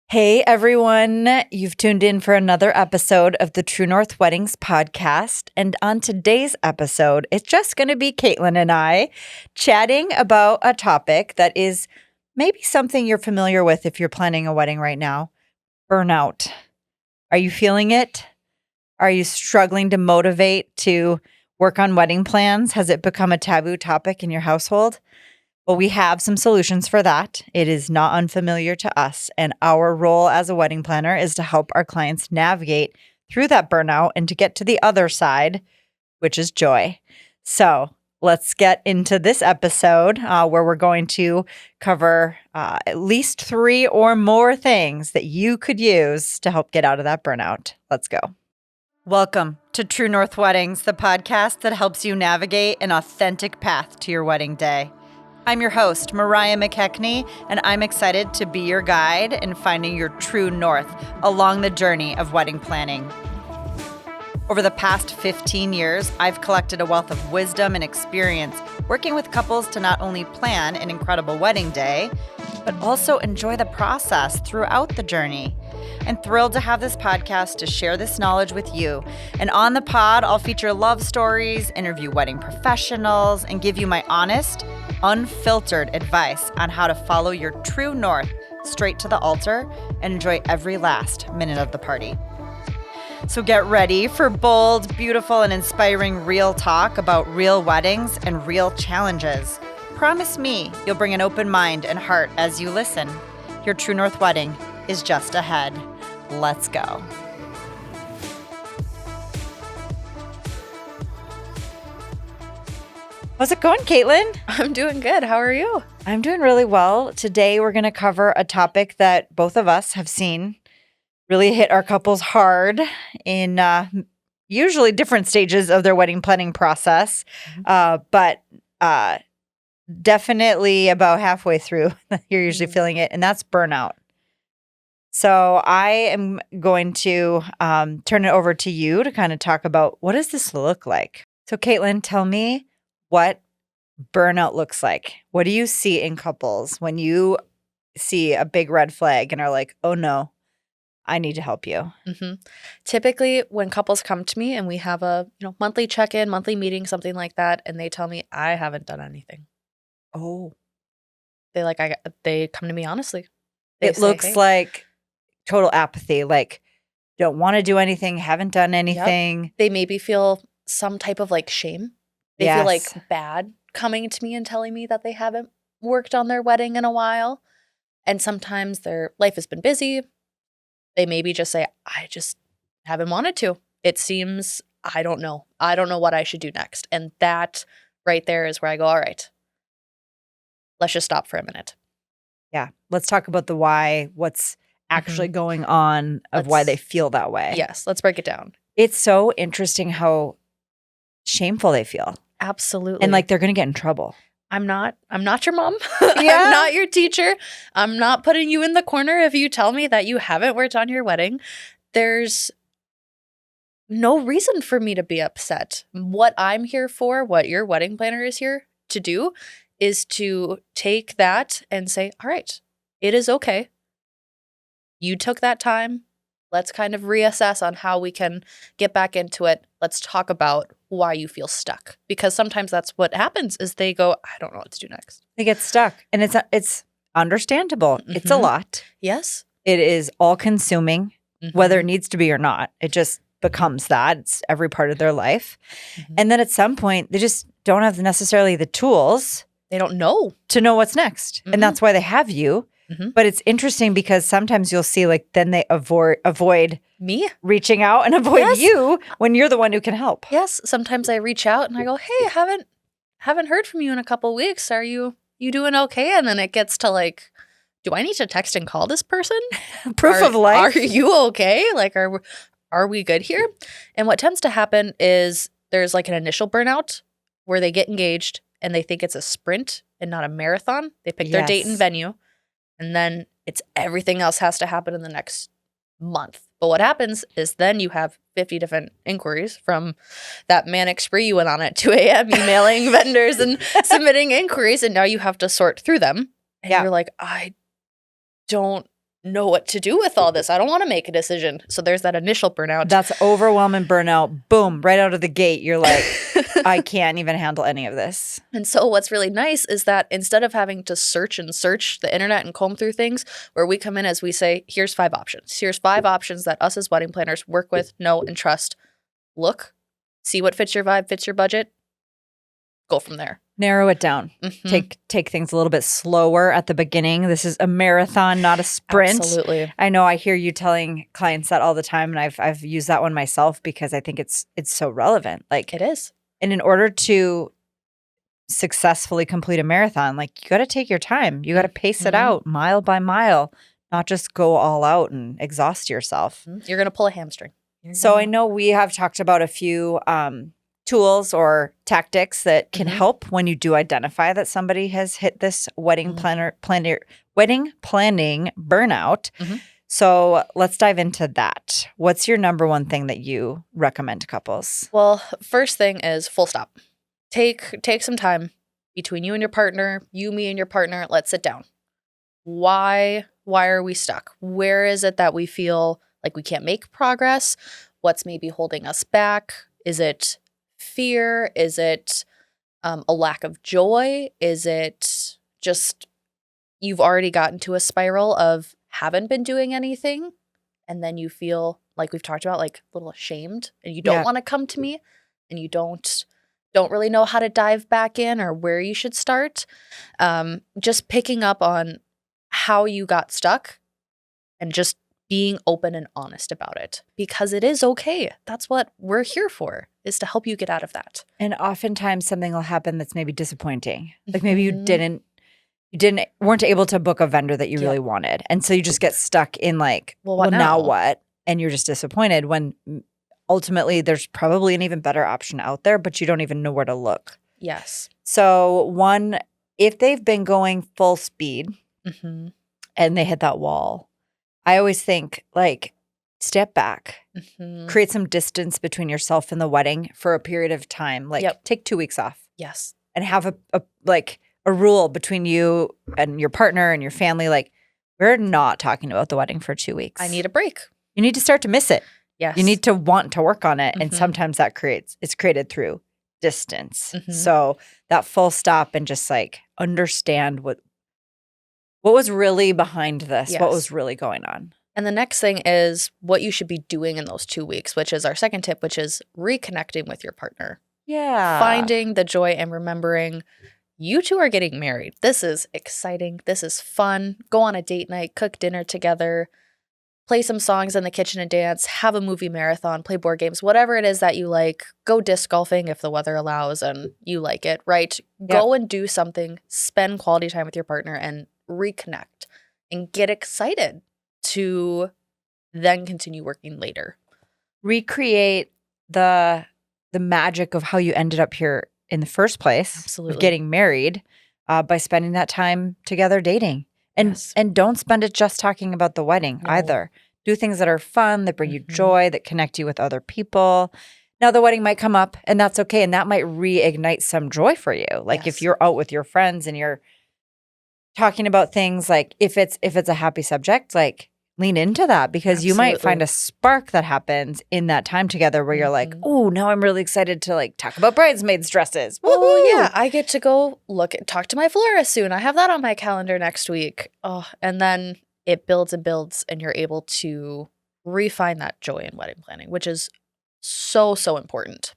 Hey everyone, you've tuned in for another episode of the True North Weddings podcast. And on today's episode, it's just going to be Caitlin and I chatting about a topic that is maybe something you're familiar with if you're planning a wedding right now. Burnout. Are you feeling it? Are you struggling to motivate to work on wedding plans? Has it become a taboo topic in your household? Well, we have some solutions for that. It is not unfamiliar to us, and our role as a wedding planner is to help our clients navigate through that burnout and to get to the other side, which is joy. So let's get into this episode where we're going to cover at least 3 or more things that you could use to help get out of that burnout. Let's go. Welcome to True North Weddings, the podcast that helps you navigate an authentic path to your wedding day. I'm your host, Mariah and Caitlin, and I'm excited to be your guide in finding your true north along the journey of wedding planning. Over the past 15 years, I've collected a wealth of wisdom and experience working with couples to not only plan an incredible wedding day, but also enjoy the process throughout the journey. I'm thrilled to have this podcast to share this knowledge with you. And on the pod, I'll feature love stories, interview wedding professionals, and give you my honest, unfiltered advice on how to follow your true north straight to the altar and enjoy every last minute of the party. So get ready for bold, beautiful, and inspiring real talk about real weddings and real challenges. Promise me you'll bring an open mind and heart as you listen. Your True North wedding is just ahead. Let's go. How's it going, Caitlin? I'm doing good. How are you? I'm doing really well. Today, we're going to cover a topic that both of us have seen really hit our couples hard in usually different stages of their wedding planning process, but definitely about halfway through, you're usually feeling it, and that's burnout. So I am going to turn it over to you to kind of talk about what does this look like? So Caitlin, tell me what burnout looks like. What do you see in couples when you see a big red flag and are like, oh no, I need to help you? Mm-hmm. Typically, when couples come to me and we have a monthly check-in, monthly meeting, something like that, and they tell me I haven't done anything. Oh, they come to me honestly. They it say, looks hey. like total apathy, like don't want to do anything, haven't done anything. Yep. They maybe feel some type of shame. They feel like bad coming to me and telling me that they haven't worked on their wedding in a while. And sometimes their life has been busy. They maybe just say, I just haven't wanted to. It seems, I don't know. I don't know what I should do next. And that right there is where I go, all right, let's just stop for a minute. Yeah. Let's talk about the why, what's actually going on of why they feel that way. Yes. Let's break it down. It's so interesting how shameful they feel. Absolutely. And like they're going to get in trouble. I'm not your mom. Yeah. I'm not your teacher. I'm not putting you in the corner if you tell me that you haven't worked on your wedding. There's no reason for me to be upset. What I'm here for, what your wedding planner is here to do, is to take that and say, all right, it is okay. You took that time. Let's kind of reassess on how we can get back into it. Let's talk about why you feel stuck. Because sometimes that's what happens is they go, I don't know what to do next. They get stuck. And it's understandable. Mm-hmm. It's a lot. Yes. It is all consuming, whether it needs to be or not. It just becomes that. It's every part of their life. And then at some point, they just don't have necessarily the tools. They don't know. To know what's next. And that's why they have you. But it's interesting because sometimes you'll see then they avoid me reaching out and avoid you when you're the one who can help. Yes. Sometimes I reach out and I go, hey, haven't heard from you in a couple of weeks. Are you doing okay? And then it gets to do I need to text and call this person? Proof of life. Are you okay? Are we good here? And what tends to happen is there's an initial burnout where they get engaged and they think it's a sprint and not a marathon. They pick their date and venue. And then it's everything else has to happen in the next month. But what happens is then you have 50 different inquiries from that manic spree you went on at 2 a.m. emailing vendors and submitting inquiries. And now you have to sort through them. And you're like, I don't know what to do with all this. I don't want to make a decision. So there's that initial burnout. That's overwhelming burnout. Boom, right out of the gate. You're like, I can't even handle any of this. And so what's really nice is that instead of having to search the internet and comb through things, where we come in as we say, here's 5 options. Here's 5 options that us as wedding planners work with, know, and trust. Look, see what fits your vibe, fits your budget. Go from there. Narrow it down. Take things a little bit slower at the beginning. This is a marathon, not a sprint. Absolutely. I know I hear you telling clients that all the time, and I've used that one myself because I think it's so relevant. Like It is. And in order to successfully complete a marathon, like you got to take your time. You got to pace it out mile by mile, not just go all out and exhaust yourself. You're going to pull a hamstring. So I know we have talked about a few tools or tactics that can help when you do identify that somebody has hit this wedding planning burnout. So let's dive into that. What's your number one thing that you recommend to couples? Well, first thing is full stop. Take some time between you and your partner, you, me, and your partner. Let's sit down. Why are we stuck? Where is it that we feel like we can't make progress? What's maybe holding us back? Is it fear? Is it a lack of joy? Is it just you've already gotten to a spiral of haven't been doing anything, and then you feel like we've talked about, like a little ashamed, and you don't want to come to me, and you don't really know how to dive back in or where you should start. Just picking up on how you got stuck and just being open and honest about it, because it is okay. That's what we're here for, is to help you get out of that. And oftentimes something will happen that's maybe disappointing. Like maybe you weren't able to book a vendor that you really wanted. And so you just get stuck in like, well, now what? And you're just disappointed when ultimately there's probably an even better option out there, but you don't even know where to look. Yes. So one, if they've been going full speed and they hit that wall, I always think like step back, create some distance between yourself and the wedding for a period of time. Like take 2 weeks off. Yes. And have a rule between you and your partner and your family. Like we're not talking about the wedding for 2 weeks. I need a break. You need to start to miss it. Yes. You need to want to work on it. And sometimes it's created through distance. So that full stop and just like understand what was really behind this, what was really going on. And the next thing is what you should be doing in those 2 weeks, which is our second tip, which is reconnecting with your partner. Yeah. Finding the joy and remembering you two are getting married. This is exciting. This is fun. Go on a date night, cook dinner together, play some songs in the kitchen and dance, have a movie marathon, play board games, whatever it is that you like. Go disc golfing if the weather allows and you like it, right? Go and do something, spend quality time with your partner and reconnect and get excited to then continue working later. Recreate the magic of how you ended up here in the first place. Absolutely. Of getting married by spending that time together dating. And don't spend it just talking about the wedding either. Do things that are fun, that bring you joy, that connect you with other people. Now the wedding might come up and that's okay. And that might reignite some joy for you. Like if you're out with your friends and you're talking about things, like if it's a happy subject, like lean into that, because you might find a spark that happens in that time together where you're like, oh, now I'm really excited to like talk about bridesmaids dresses. Oh yeah, I get to go talk to my florist soon. I have that on my calendar next week. Oh, and then it builds and builds and you're able to refine that joy in wedding planning, which is so important.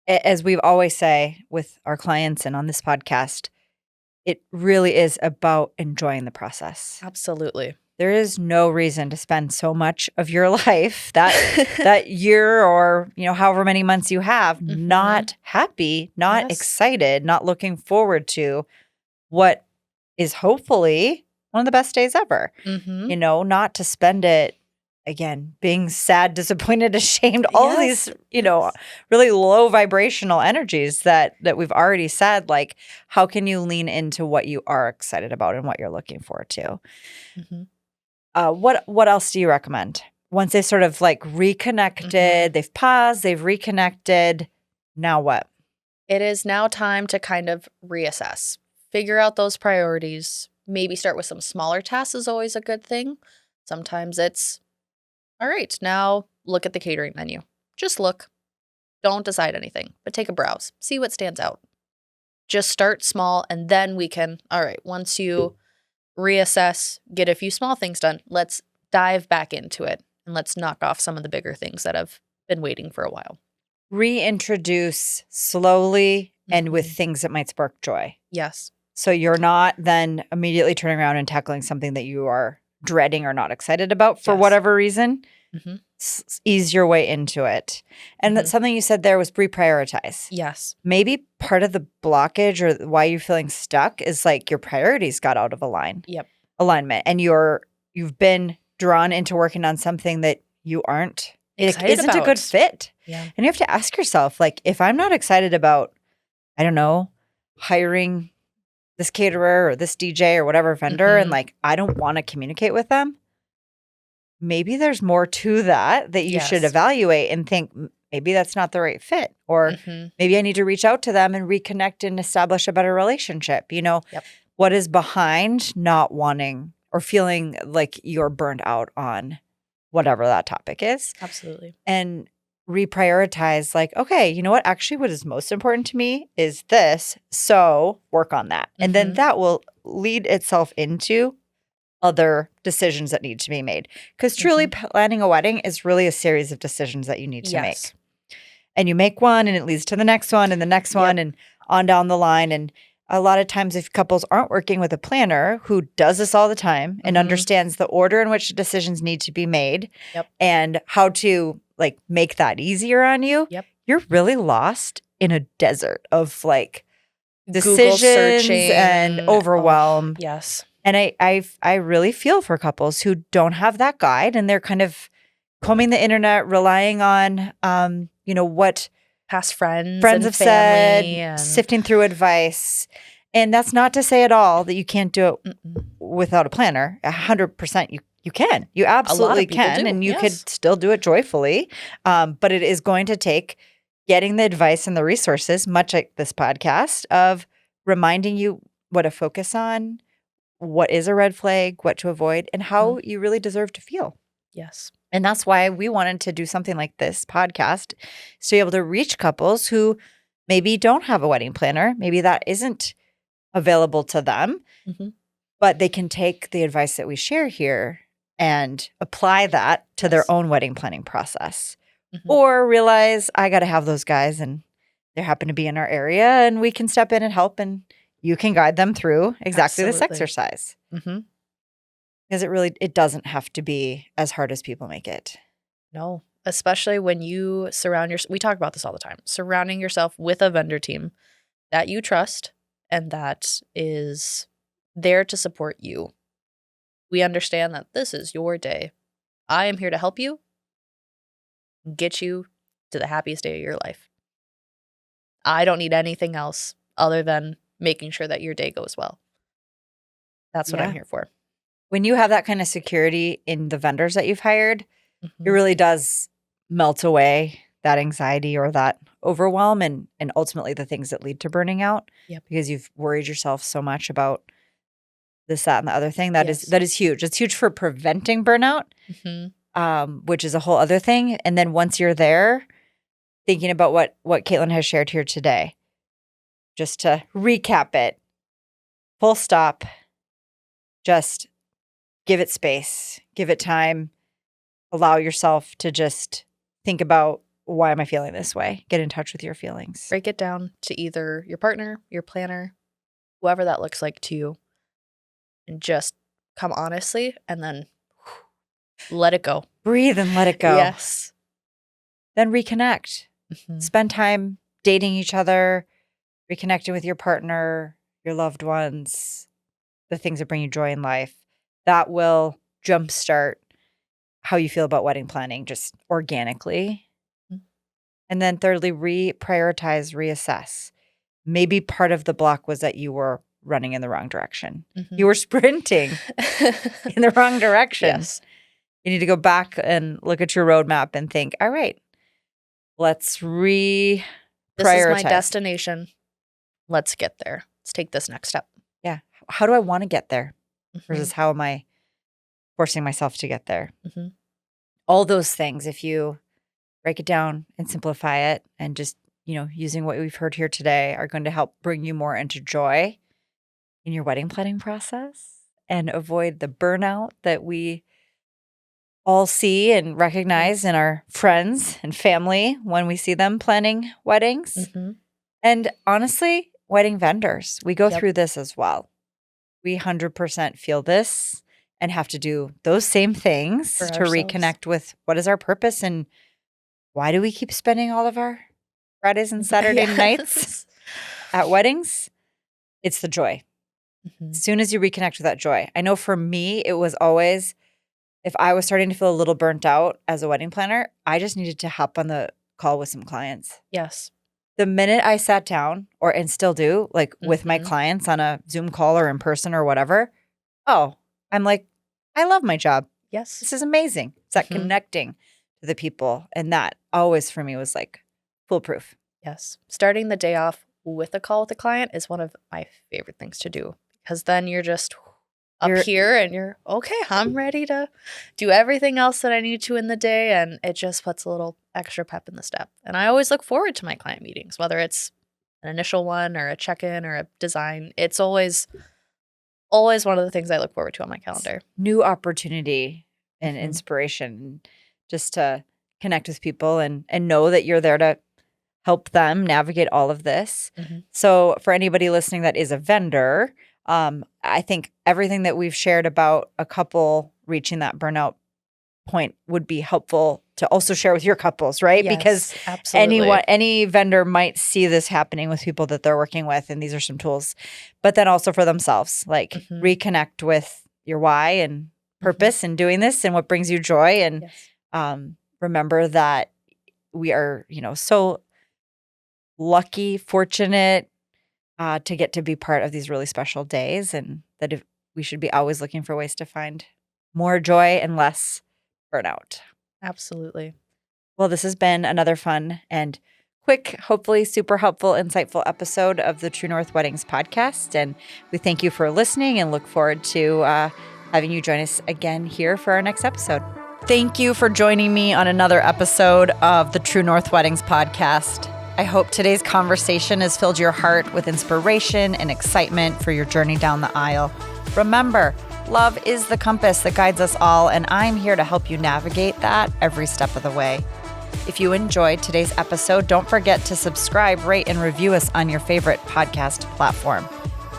As we always say with our clients and on this podcast, it really is about enjoying the process. Absolutely. There is no reason to spend so much of your life, that year or, however many months you have, not happy, not excited, not looking forward to what is hopefully one of the best days ever. Not to spend it, again, being sad, disappointed, ashamed, all of these, really low vibrational energies that we've already said. Like, how can you lean into what you are excited about and what you're looking forward to? What else do you recommend? Once they sort of like reconnected, they've paused, they've reconnected, now what? It is now time to kind of reassess, figure out those priorities, maybe start with some smaller tasks is always a good thing. Sometimes it's, all right, now look at the catering menu. Just look. Don't decide anything, but take a browse. See what stands out. Just start small, and then we can, all right, once you reassess, get a few small things done, let's dive back into it, and let's knock off some of the bigger things that have been waiting for a while. Reintroduce slowly and with things that might spark joy. Yes. So you're not then immediately turning around and tackling something that you are dreading or not excited about for whatever reason. Ease your way into it. And that's something you said there was reprioritize. Yes. Maybe part of the blockage or why you're feeling stuck is like your priorities got out of alignment. And you've been drawn into working on something that you aren't excited isn't about. a good fit. Yeah. And you have to ask yourself, like, if I'm not excited about, I don't know, hiring this caterer or this DJ or whatever vendor, and like, I don't want to communicate with them, maybe there's more to that you should evaluate and think maybe that's not the right fit. Or maybe I need to reach out to them and reconnect and establish a better relationship. You know, what is behind not wanting or feeling like you're burned out on whatever that topic is. Absolutely. And reprioritize, like, okay, you know what? Actually, what is most important to me is this. So work on that. And then that will lead itself into other decisions that need to be made. Because truly planning a wedding is really a series of decisions that you need to make. And you make one and it leads to the next one and the next one and on down the line. And a lot of times if couples aren't working with a planner who does this all the time and understands the order in which the decisions need to be made and how to like make that easier on you, you're really lost in a desert of like decisions and overwhelm. Yes. And I really feel for couples who don't have that guide and they're kind of combing the internet, relying on, what past friends have said, sifting through advice. And that's not to say at all that you can't do it without a planner. 100% you can. You absolutely can. And you could still do it joyfully. But it is going to take getting the advice and the resources, much like this podcast, of reminding you what to focus on, what is a red flag, what to avoid, and how you really deserve to feel. Yes. And that's why we wanted to do something like this podcast, to be able to reach couples who maybe don't have a wedding planner. Maybe that isn't available to them, but they can take the advice that we share here and apply that to their own wedding planning process. Or realize I got to have those guys and they happen to be in our area and we can step in and help and you can guide them through exactly this exercise. Because it doesn't have to be as hard as people make it. No, especially when you surround yourself. We talk about this all the time. Surrounding yourself with a vendor team that you trust and that is there to support you. We understand that this is your day. I am here to help you get you to the happiest day of your life. I don't need anything else other than making sure that your day goes well. That's what I'm here for. When you have that kind of security in the vendors that you've hired, it really does melt away that anxiety or that overwhelm and ultimately the things that lead to burning out because you've worried yourself so much about this, that, and the other thing. That is huge. It's huge for preventing burnout, which is a whole other thing. And then once you're there, thinking about what Caitlin has shared here today, just to recap it, full stop, just give it space, give it time, allow yourself to just think about, why am I feeling this way? Get in touch with your feelings. Break it down to either your partner, your planner, whoever that looks like to you, and just come honestly and then let it go. Breathe and let it go. Yes. Then reconnect. Spend time dating each other, reconnecting with your partner, your loved ones, the things that bring you joy in life. That will jumpstart how you feel about wedding planning just organically. And then thirdly, reprioritize, reassess. Maybe part of the block was that you were running in the wrong direction. You were sprinting in the wrong direction. Yes. You need to go back and look at your roadmap and think, all right, let's reprioritize. This is my destination. Let's get there. Let's take this next step. Yeah. How do I want to get there? versus how am I forcing myself to get there? Mm-hmm. All those things, if you break it down and simplify it and just, using what we've heard here today, are going to help bring you more into joy in your wedding planning process and avoid the burnout that we all see and recognize in our friends and family when we see them planning weddings. Mm-hmm. And honestly, wedding vendors, we go Yep. through this as well. We 100% feel this and have to do those same things For to ourselves. reconnect with what is our purpose and why do we keep spending all of our Fridays and Saturday nights at weddings? It's the joy. Mm-hmm. As soon as you reconnect with that joy. I know for me, it was always, if I was starting to feel a little burnt out as a wedding planner, I just needed to hop on the call with some clients. Yes. The minute I sat down and still do, like with my Mm-hmm. clients on a Zoom call or in person or whatever, I'm like, I love my job. Yes. This is amazing. It's that Mhm. connecting to the people. And that always for me was like foolproof. Yes. Starting the day off with a call with a client is one of my favorite things to do because then you're just up here and you're okay. I'm ready to do everything else that I need to in the day. And it just puts a little extra pep in the step. And I always look forward to my client meetings, whether it's an initial one or a check-in or a design. It's always one of the things I look forward to on my calendar. New opportunity and Mhm. inspiration just to connect with people and know that you're there to help them navigate all of this. Mhm. So for anybody listening that is a vendor, I think everything that we've shared about a couple reaching that burnout point would be helpful to also share with your couples, right? Because Yes, absolutely. any vendor might see this happening with people that they're working with, and these are some tools. But then also for themselves, like Mhm. reconnect with your why and purpose in doing this and what brings you joy. And Yes. remember that we are, so lucky, fortunate to get to be part of these really special days, and that we should be always looking for ways to find more joy and less burnout. Absolutely. Well, this has been another fun and quick, hopefully super helpful, insightful episode of the True North Weddings podcast. And we thank you for listening and look forward to having you join us again here for our next episode. Thank you for joining me on another episode of the True North Weddings podcast. I hope today's conversation has filled your heart with inspiration and excitement for your journey down the aisle. Remember, love is the compass that guides us all, and I'm here to help you navigate that every step of the way. If you enjoyed today's episode, don't forget to subscribe, rate, and review us on your favorite podcast platform.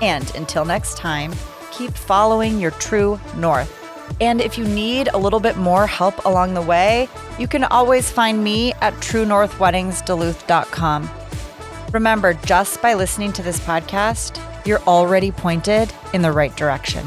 And until next time, keep following your true north. And if you need a little bit more help along the way, you can always find me at truenorthweddingsduluth.com. Remember, just by listening to this podcast, you're already pointed in the right direction.